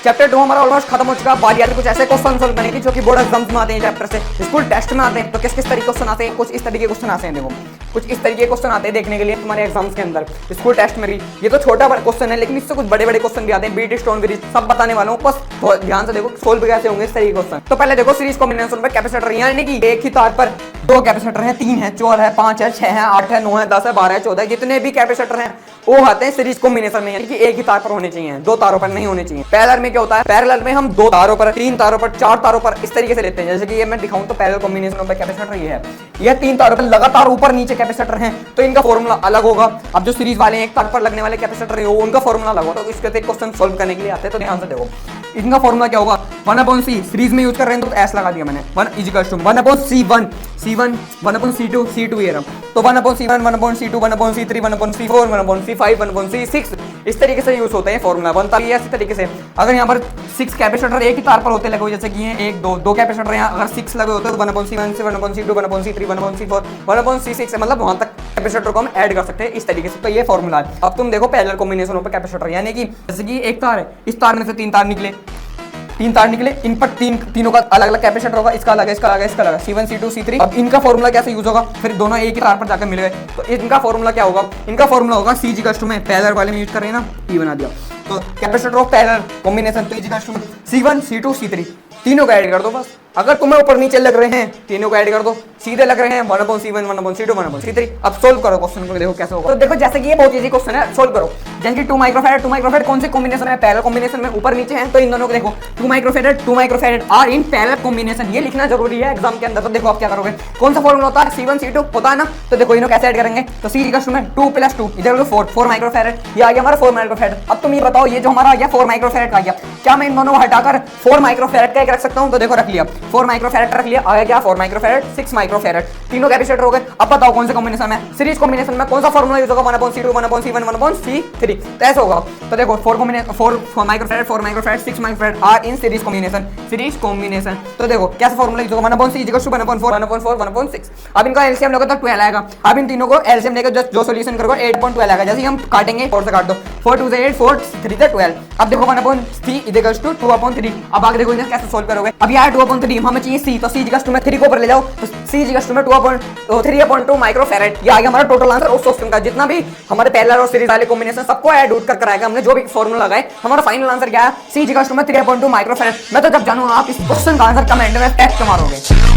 Chapter 2 हमारा almost खत्म हो चुका। बारी आती कुछ ऐसे क्वेश्चन सोल्व करने की जो कि बोर्ड एग्जाम्स में आते हैं चैप्टर से, स्कूल टेस्ट में आते हैं। तो किस किस तरीके क्वेश्चन आते हैं, कुछ इस तरीके क्वेश्चन आते हैं। देखो कुछ इस तरीके क्वेश्चन आते हैं देखने के लिए तुम्हारे एग्जाम्स के अंदर, स्कूल टेस्ट में भी। ये तो छोटा बड़ा क्वेश्चन है, लेकिन इससे कुछ बड़े बड़े क्वेश्चन भी आते हैं। बीट स्टोन ब्रिज सब बताने वाला हूँ, बस ध्यान से देखो सोल्व कैसे होंगे इस तरीके क्वेश्चन। तो पहले देखो सीरीज कॉम्बिनेशन में कैपेसिटर, यानी कि एक ही तार पर दो कैपेसिटर हैं, 3 है, 4 है, 5 है, 6 है, 8 है, 9 है, 10 है, 12 है, 14 है, जितने भी कैपेसिटर हैं वो आते हैं सीरीज कॉम्बिनेशन में, यानी कि एक ही तार पर होने चाहिए, दो तारों पर नहीं होने चाहिए। पैरेलल में क्या होता है, पैरेलल में हम 2 तारों पर, 3 तारों पर, 4 तारों पर इस तरीके से लेते हैं। जैसे कि ये मैं दिखाऊं तो पैरेलल कॉम्बिनेशन ऑफ कैपेसिटर ये है, ये 3 तारों पर लगातार ऊपर नीचे कैपेसिटर हैं, तो इनका फॉर्मूला अलग होगा। अब जो सीरीज वाले हैं, एक तार पर लगने वाले कैपेसिटर है, उनका फॉर्मूला अलग होगा। तो इसके क्वेश्चन सोल्व करने के लिए आते हैं, तो ध्यान से देखो इनका फॉर्मूला क्या होगा। 1/c सीरीज में यूज कर रहे हैं तो एस लगा दिया मैंने, 1 = 1/c1, C1 1/c2, C2 ये रहा। तो 1/c1, 1/c2, 1/c3, 1/c4, 1/c5, 1/c6 इस तरीके से यूज होते हैं फॉर्मूला बनता है इस तरीके से। अगर यहाँ पर 6 कैपेसिटर एक ही तार पर होते लगे हुए, जैसे कि ये 1 2 कैपेसिटर यहाँ अगर 6 लगे होते तो 1/c1 से 1/c2, 1/c3, 1/c4, 1/c6 मतलब वहां तक कैपेसिटर को हम ऐड कर सकते हैं इस तरीके से। तो ये फॉर्मूला है। अब तुम देखो पैरेलल कॉम्बिनेशन ऑफ कैपेसिटर, यानी कि जैसे कि एक तार है, इस तार में से 3 तार निकले, इन पर तीनों का अलग अलग कैपेसिटर होगा, इसका अलग है, इसका अलग है, इसका अलग है, C1 C2 C3। अब इनका फॉर्मूला कैसे यूज होगा, फिर दोनों एक ही तार पर जाकर मिल गए तो इनका फॉर्मूला क्या होगा। इनका फॉर्मूला होगा C = में पैरेलल वाले में यूज कर रहे हैं ना, P बना दिया। तो कैपेसिटर ऑफ पैरेलल कॉम्बिनेशन तो C1 C2 C3 तीनों का ऐड कर दो बस। अगर तुम्हें ऊपर नीचे लग रहे हैं तीनों को ऐड कर दो, सीधे लग रहे हैं 1/c1, 1/c2, 1/c3। अब सोल्व करो क्वेश्चन को, देखो कैसे होगा। तो देखो जैसे कि ये बहुत इजी क्वेश्चन है, सोल्व करो। जैसे कि 2 माइक्रोफैरड कौन से कॉम्बिनेशन है, पैरेलल कॉम्बिनेशन में ऊपर नीचे हैं, तो इन दोनों को देखो 2 microfarad are in parallel combination, ये लिखना जरूरी है एग्जाम के अंदर। तो देखो आप क्या करोगे, कौन सा फॉर्मूला होता है, C1 C2 होता है ना। तो देखो इन्हों कैसे ऐड करेंगे, तो C = में 2 + 2 इधर 4 माइक्रोफैरड, ये आ गया हमारा 4 माइक्रोफैरड। अब तुम ये बताओ, ये जो हमारा आ गया 4 माइक्रोफैरड का आ गया, क्या मैं इन दोनों को हटाकर 4 माइक्रोफैरड का एक रख सकता हूं। तो देखो रख लिया, 4 माइक्रोफैरड रख लिया, आया क्या 4 माइक्रोफैरड, 6 माइक्रोफैरड, तीनों कैपेसिटर हो गए। अब बताओ कौन सा कॉम्बिनेशन है, सीरीज कॉम्बिनेशन में कौन सा फॉर्मूला यूज होगा, 1/c2, 1/c1, 1/c3। तो ऐसा होगा। तो देखो 4 microfarad 6 microfarad are in series combination. तो देखो कैसे फॉर्मूला यूज होगा, 1/c = 1/4, 1/6। अब इनका एलसीएम लोगे तो 12 आएगा। अब इन तीनों को एलसीएम लेकर जो सॉल्यूशन करोगे 8.12 आएगा। जैसे हम काटेंगे 4 से काट दो, 4 2 8, 4 3 12। अब देखो 1/c = 2/3। अब आगे देखो इन्हें कैसे सोल्व करोगे। अब यार 2/3 हमें चाहिए C, तो C = में 3 को ऊपर ले जाओ, तो C = में 3/2 माइक्रोफैरड। ये आ गया हमारा टोटल आंसर उस क्वेश्चन का। जितना भी हमारे पैरेलल और सीरीज वाले कॉम्बिनेशन सबको ऐड आउट कर कराएगा हमने, जो भी फॉर्मूला लगाए। हमारा फाइनल आंसर क्या है, C = में 3/2 माइक्रोफैरड। मैं तो जब जानूंगा आप इस क्वेश्चन का आंसर कमेंट में टेक्स्ट मारोगे।